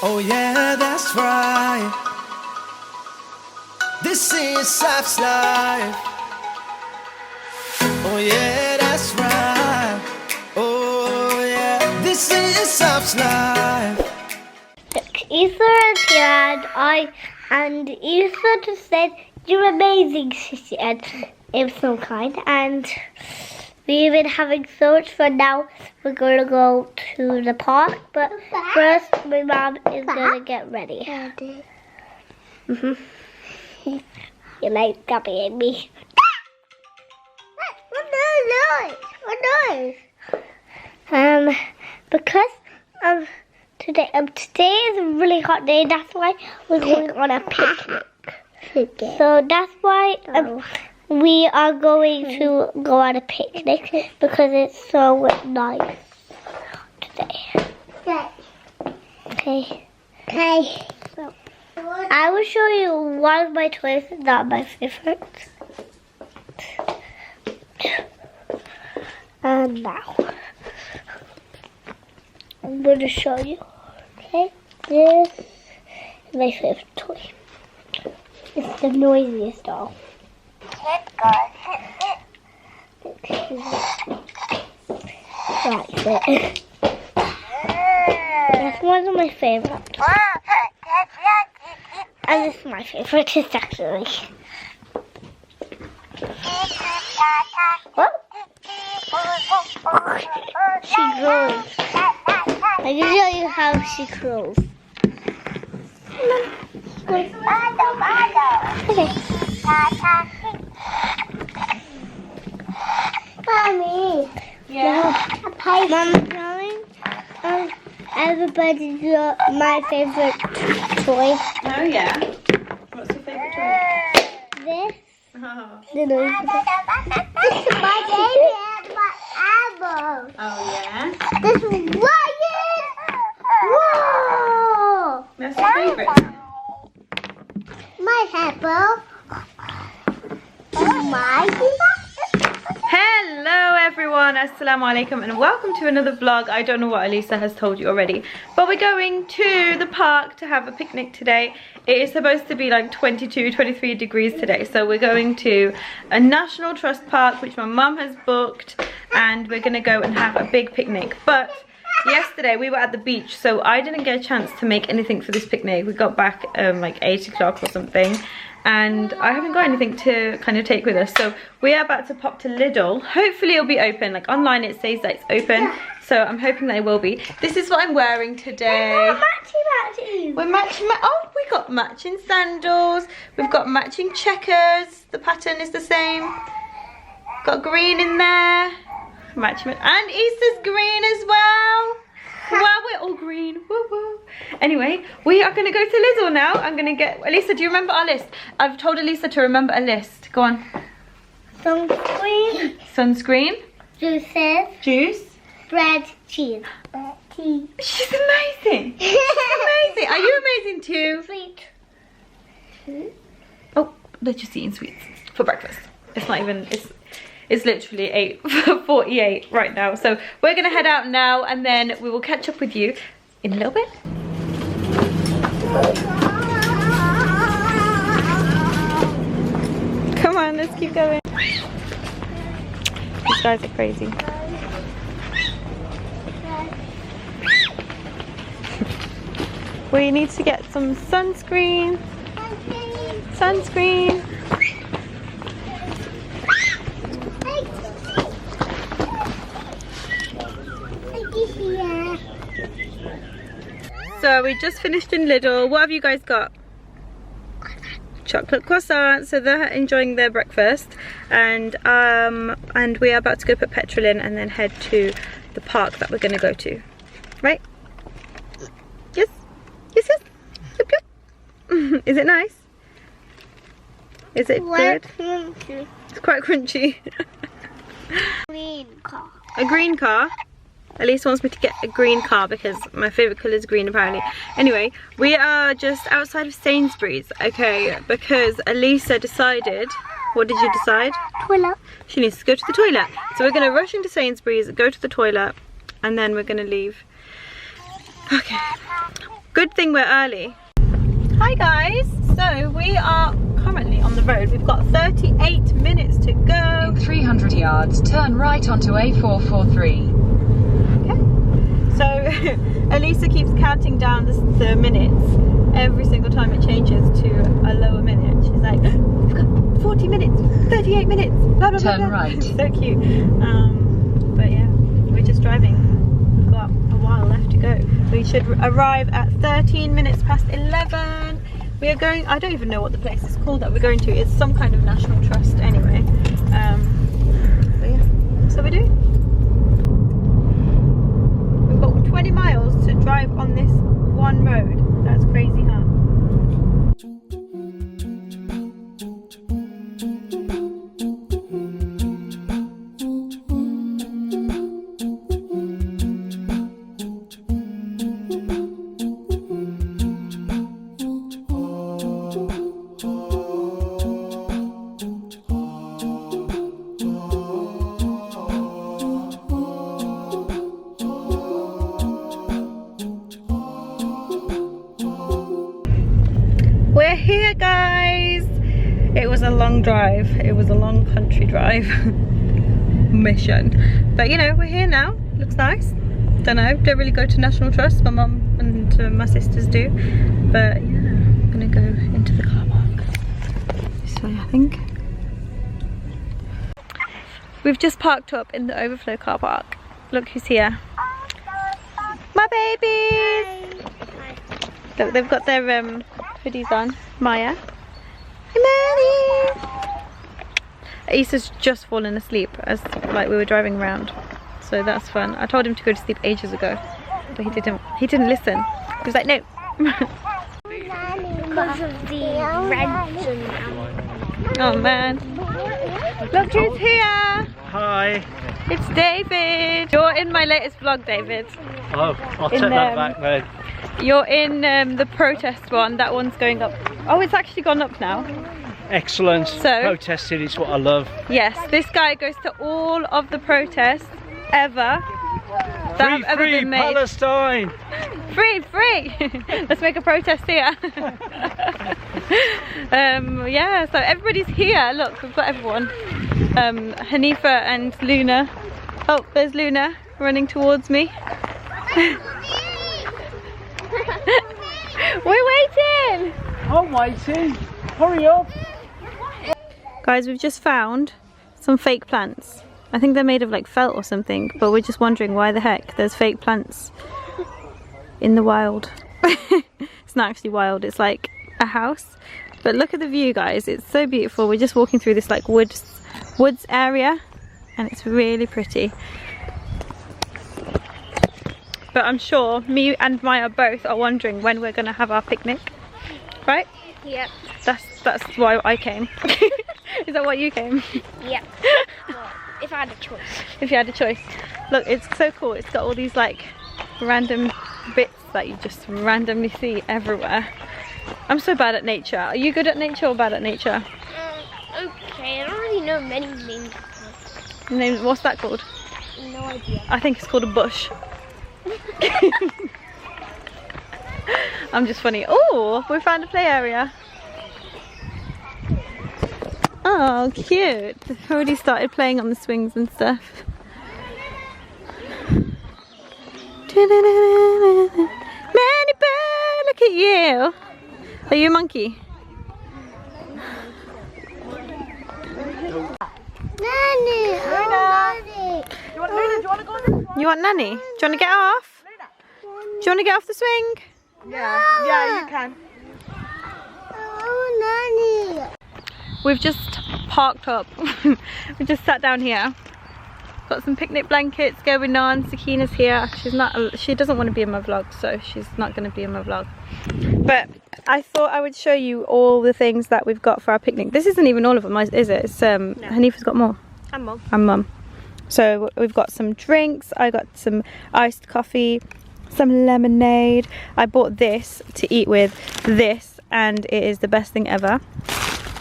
Oh yeah, that's right. This is SafsLife. Oh yeah, that's right. Oh yeah, this is SafsLife. Ether is here and Ether just said, "You're amazing," she said, in some kind. And we've been having so much fun now. We're going to go to the park, but first my mom is going to get ready. You like copying me. Because today is a really hot day. That's why we're going on a picnic. So that's why we are going to go on a picnic because it's so nice today. Okay. So I will show you one of my toys, not my favorite. And now I'm going to show you. Okay, this is my favorite toy. It's the noisiest doll. That's it. That's one of my favorites. And this is my favorite, actually. What? She grows. I can show you how she grows. Okay. Mommy. Yeah. Mom's telling everybody my favorite toy. Oh yeah. What's your favourite toy? This. Oh. The noise. This is my favorite. My apple. Oh yeah. This is Ryan. Whoa. That's your favourite. My apple. My Hello everyone, assalamu alaikum and welcome to another vlog. I don't know what Elisa has told you already, but we're going to the park to have a picnic today. It is supposed to be like 22, 23 degrees today, so we're going to a National Trust park which my mum has booked, and we're going to go and have a big picnic. But yesterday we were at the beach, so I didn't get a chance to make anything for this picnic. We got back like 8 o'clock or something, and I haven't got anything to kind of take with us. So we are about to pop to Lidl. Hopefully it'll be open. Like online it says that it's open, so I'm hoping that it will be. This is what I'm wearing today. We're matching. Oh, we got matching sandals. We've got matching checkers. The pattern is the same. Got green in there. Matching, and Easter's green as well. Wow, we're all green. Woo woo. Anyway, we are going to go to Lidl now. I'm going to get... Elisa, do you remember our list? I've told Elisa to remember a list. Go on. sunscreen. Sunscreen. Juices. Juice. Bread. Cheese. Tea. She's amazing. She's amazing. Are you amazing too? Sweet. Oh, they're just eating sweets for breakfast. It's not even... It's literally 8:48 right now. So we're gonna head out now and then we will catch up with you in a little bit. Come on, let's keep going. These guys are crazy. We need to get some sunscreen. Sunscreen. So we just finished in Lidl. What have you guys got? Chocolate croissant. So they're enjoying their breakfast, and we are about to go put petrol in and then head to the park that we're going to go to. Right? Yes. Yes. Yes. Yep. Yep. Is it nice? Is it good? Crunchy. It's quite crunchy. Green car. A green car. Elisa wants me to get a green car because my favourite colour is green apparently. Anyway, we are just outside of Sainsbury's, okay, because Elisa decided... What did you decide? Toilet. She needs to go to the toilet. So we're going to rush into Sainsbury's, go to the toilet, and then we're going to leave. Okay. Good thing we're early. Hi guys, so we are currently on the road. We've got 38 minutes to go. In 300 yards, turn right onto A443. Okay. So Elisa keeps counting down the minutes every single time it changes to a lower minute. She's like, we've got 40 minutes, 38 minutes, blah, blah, blah, Turn blah. right. So cute. But yeah, we're just driving. We've got a while left to go. We should arrive at 13 minutes past 11. We are going, I don't even know what the place is called that we're going to. It's some kind of national trust anyway. But yeah, so we do. We've got 20 miles to drive on this one road. That's crazy, huh? We're here, guys. It was a long drive. It was a long country drive mission, but you know, we're here now. Looks nice. Don't know, don't really go to National Trust. My mum and my sisters do, but yeah, I'm gonna go into the car park this way, I think. We've just parked up in the overflow car park. Look who's here. My babies. Look, they've got their hoodies on. Maya. Hey, Maddie. Isa's just fallen asleep as like we were driving around, so that's fun. I told him to go to sleep ages ago, but he didn't listen. He was like, no. Because of the red. Oh man. Look who's here. Hi. It's David. You're in my latest vlog, David. Oh, I'll take that back then. You're in the protest one. That one's going up. Oh, it's actually gone up now. Excellent. So, protesting is what I love. Yes, this guy goes to all of the protests ever that have ever Free been made. Palestine. Free, free. Let's make a protest here. Yeah, so everybody's here. Look, we've got everyone. Hanifa and Luna. Oh, there's Luna running towards me. We're waiting. I'm waiting. Hurry up. Guys, we've just found some fake plants. I think they're made of like felt or something, but we're just wondering why the heck there's fake plants in the wild. It's not actually wild, it's like a house. But look at the view, guys, it's so beautiful. We're just walking through this like woods area and it's really pretty. But I'm sure me and Maya both are wondering when we're gonna have our picnic, right? Yep. That's why I came. Is that why you came? Yep. Well, if I had a choice. If you had a choice. Look, it's so cool. It's got all these like random bits that you just randomly see everywhere. I'm so bad at nature. Are you good at nature or bad at nature? Okay, I don't really know many names. What's that called? No idea. I think it's called a bush. I'm just funny. Oh, we found a play area. Oh, cute. They've already started playing on the swings and stuff. Manny Bird, look at you. Are you a monkey? Nanny! Nanny! You want Nanny? Do you want to get off? Do you want to get off the swing? Yeah, you can. Oh, Nanny! We've just parked up. We just sat down here. Got some picnic blankets going on. Sakina's here. She doesn't want to be in my vlog, so she's not going to be in my vlog. But I thought I would show you all the things that we've got for our picnic. This isn't even all of them, is it? It's No. Hanifa's got more. And Mum. And Mum. So we've got some drinks. I got some iced coffee, some lemonade. I bought this to eat with this, and it is the best thing ever.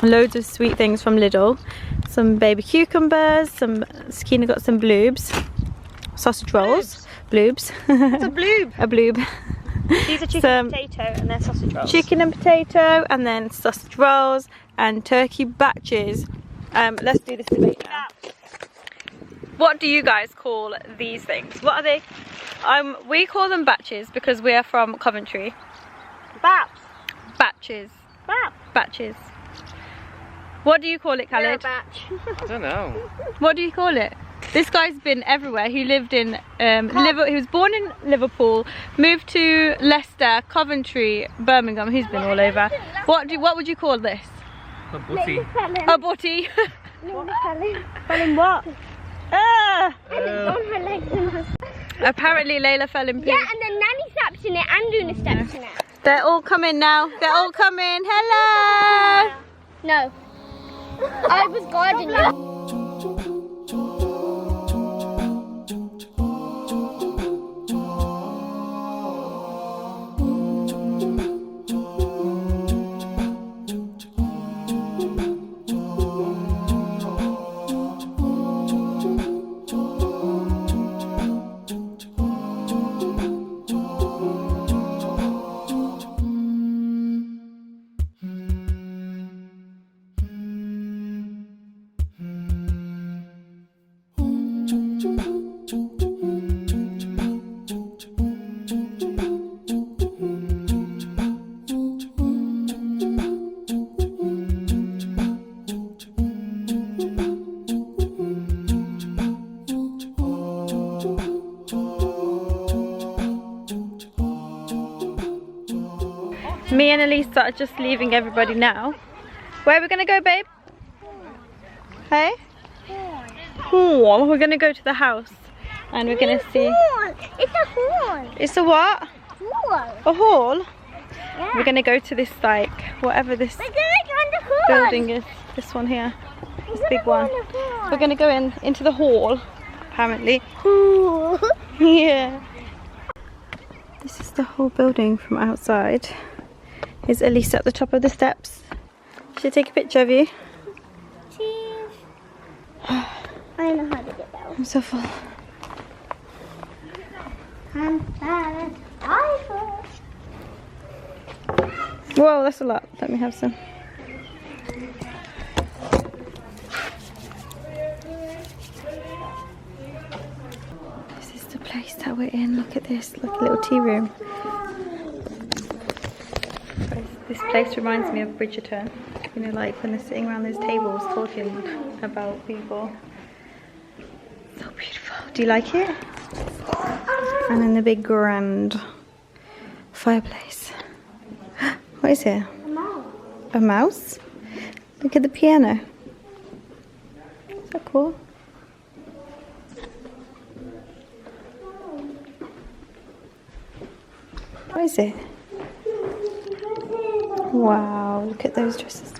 Loads of sweet things from Lidl. Some baby cucumbers, Sakina got some bloobs. Sausage rolls. Bloobs. It's a bloob. A bloob. These are chicken Some- and potato and then sausage rolls. Chicken and potato, and then sausage rolls and turkey batches. Let's do this debate now. What do you guys call these things? What are they? We call them batches because we are from Coventry. Baps. Batches. Bap. Batches. What do you call it, Khaled? Batch. I don't know. What do you call it? This guy's been everywhere. He lived in he was born in Liverpool, moved to Leicester, Coventry, Birmingham. He's been all over. What would you call this? A butty. A butty. Telling what? Ah! On her legs and her... Apparently Layla fell in poo. Yeah, and then Nanny steps in it and Luna steps in it. They're all coming now. They're all coming. Hello. No. I was guarding you. Me and Elisa are just leaving everybody now. Where are we gonna go, babe? Hey? Hall. We're gonna go to the house and we're gonna see. It's a horn. It's a what? Horn. A hall? Yeah. We're gonna go to this, like, whatever this We're gonna find the horn. building is. This one here. This big one. We're gonna go into the hall, apparently. Yeah. This is the whole building from outside. Here's Elisa at the top of the steps. Should I take a picture of you? Cheese. I know how to get down. I'm so full. Whoa, that's a lot. Let me have some. This is the place that we're in. Look at this, like a little tea room. This place reminds me of Bridgerton. You know, like when they're sitting around those tables talking about people. So beautiful. Do you like it? And then the big grand fireplace. What is it? A mouse. A mouse? Look at the piano. Is that cool? What is it? Wow, look at those dresses.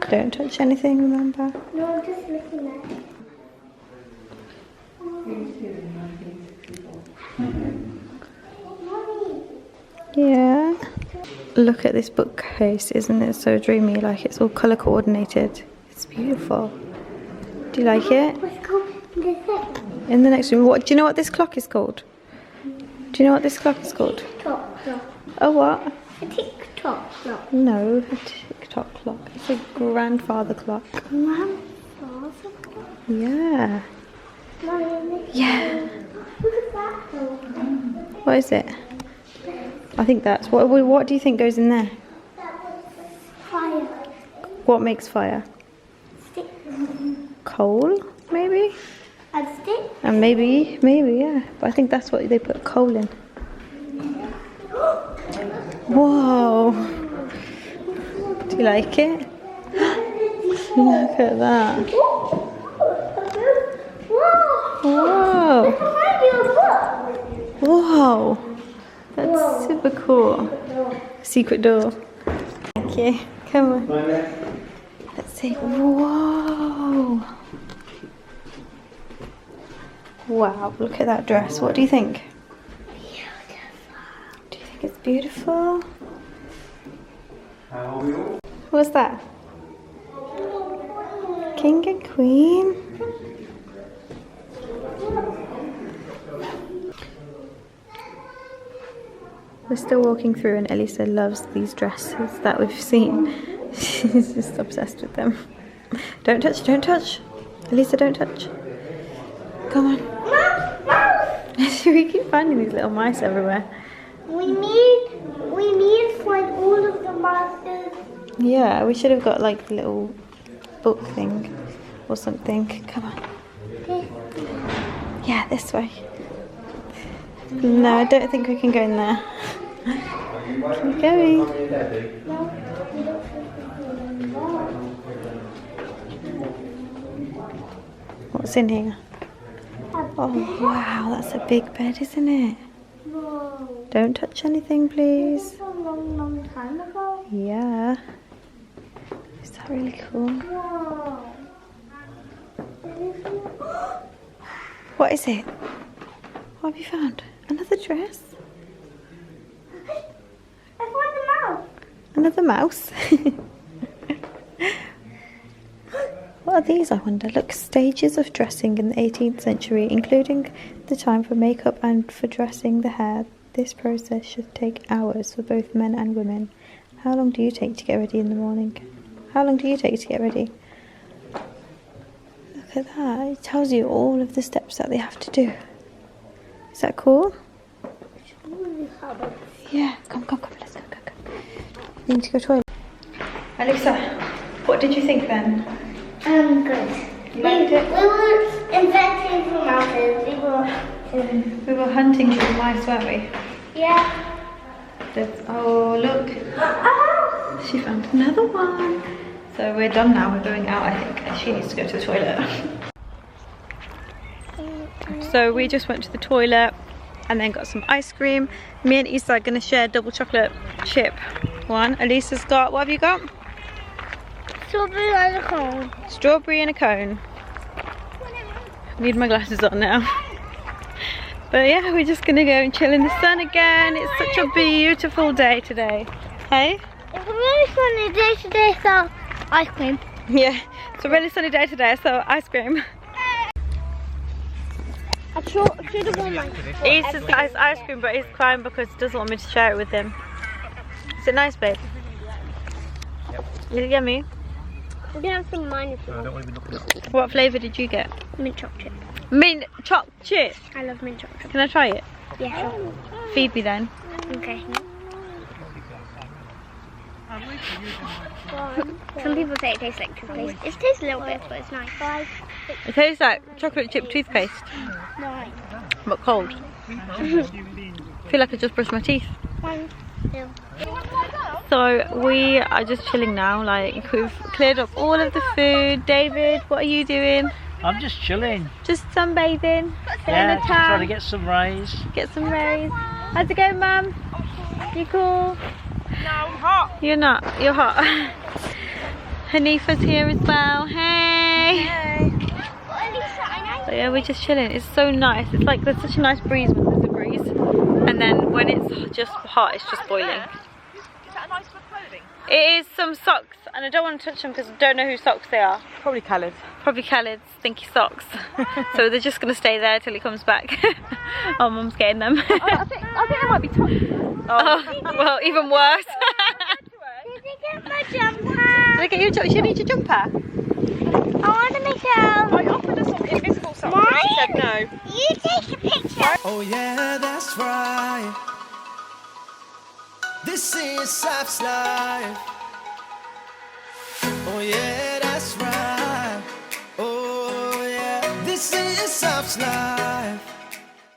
Don't touch anything, remember? No, I'm just looking at it. Yeah. Look at this bookcase, isn't it so dreamy? Like it's all colour coordinated. It's beautiful. Do you like it? What's called the In the next room, what do you know what this clock is called? Do you know what this clock is called? TikTok clock. A what? A TikTok clock. No, a TikTok clock. It's a grandfather clock. Grandfather clock. Yeah. Mommy, Yeah. look at that though. What is it? I think that's what do you think goes in there? Fire. What makes fire? Stick. Coal, maybe? A stick. And maybe, yeah. But I think that's what they put coal in. Whoa. Do you like it? Look at that. Whoa. Whoa. That's super cool. Secret door. Thank you. Come on. Let's see. Whoa. Wow, look at that dress. What do you think? Do you think it's beautiful? What's that? King and Queen? We're still walking through and Elisa loves these dresses that we've seen. She's just obsessed with them. Don't touch, don't touch. Elisa, don't touch. Come on. We keep finding these little mice everywhere. We need like all of the masters. Yeah, we should have got like the little book thing or something. Come on. Yeah, this way. No, I don't think we can go in there. Keep going. What's in here? Oh wow, that's a big bed, isn't it? Whoa. Don't touch anything, please. This was a long time ago. Yeah. Is that really cool? Whoa. What is it? What have you found? Another dress? I found a mouse. Another mouse? What are these, I wonder? Look, stages of dressing in the 18th century, including the time for makeup and for dressing the hair. This process should take hours for both men and women. How long do you take to get ready in the morning? How long do you take to get ready? Look at that. It tells you all of the steps that they have to do. Is that cool? Yeah. Come. Let's go. You need to go to the toilet. Alyssa, what did you think then? Good. You liked it? We were inventing for mouses. We were hunting for mice, weren't we? Yeah. Oh, look. She found another one. So we're done now. We're going out, I think. And she needs to go to the toilet. So we just went to the toilet and then got some ice cream. Me and Issa are going to share double chocolate chip one. Elisa's got, what have you got? Strawberry and a cone. Strawberry and a cone. Need my glasses on now. But yeah, we're just gonna go and chill in the sun again. It's such a beautiful day today. Hey? It's a really sunny day today, so ice cream. Yeah, it's a really sunny day today, so ice cream. I should have worn my Issa's got his ice cream, but he's crying because he doesn't want me to share it with him. Is it nice, babe? Is it yummy? We can have some of mine if you want. What flavour did you get? Mint chocolate chip. Mint choc chip. I love mint chocolate. Can I try it? Yeah, sure. Feed me then. Okay. Some people say it tastes like toothpaste. It tastes a little bit, but it's nice. 5, 6, It tastes like chocolate chip toothpaste, 9. but cold. I feel like I just brushed my teeth. 1, 2. So we are just chilling now, like we've cleared up all of the food. David, what are you doing? I'm just chilling. Just sunbathing, Yeah, getting a just trying to tan, get some rays. get some rays. How's it going, Mum? You cool? No, I'm hot. You're not, you're hot. Hanifa's here as well, hey! So yeah, we're just chilling. It's so nice. It's like there's such a nice breeze when there's a breeze. And then when it's just hot, it's just boiling. It is some socks, and I don't want to touch them because I don't know whose socks they are. Probably Khaled. Probably Khaled's stinky socks. So they're just going to stay there till he comes back. Oh, Mum's getting them. I think they might be toxic. Oh, well, even worse. Did you get my jumper? Did I get you a jumper? You need your jumper? I want to make a... I offered us some invisible socks, but she said no. You take a picture. Oh yeah, that's right. This is SafsLife. Oh yeah, that's right. Oh yeah, this is SafsLife.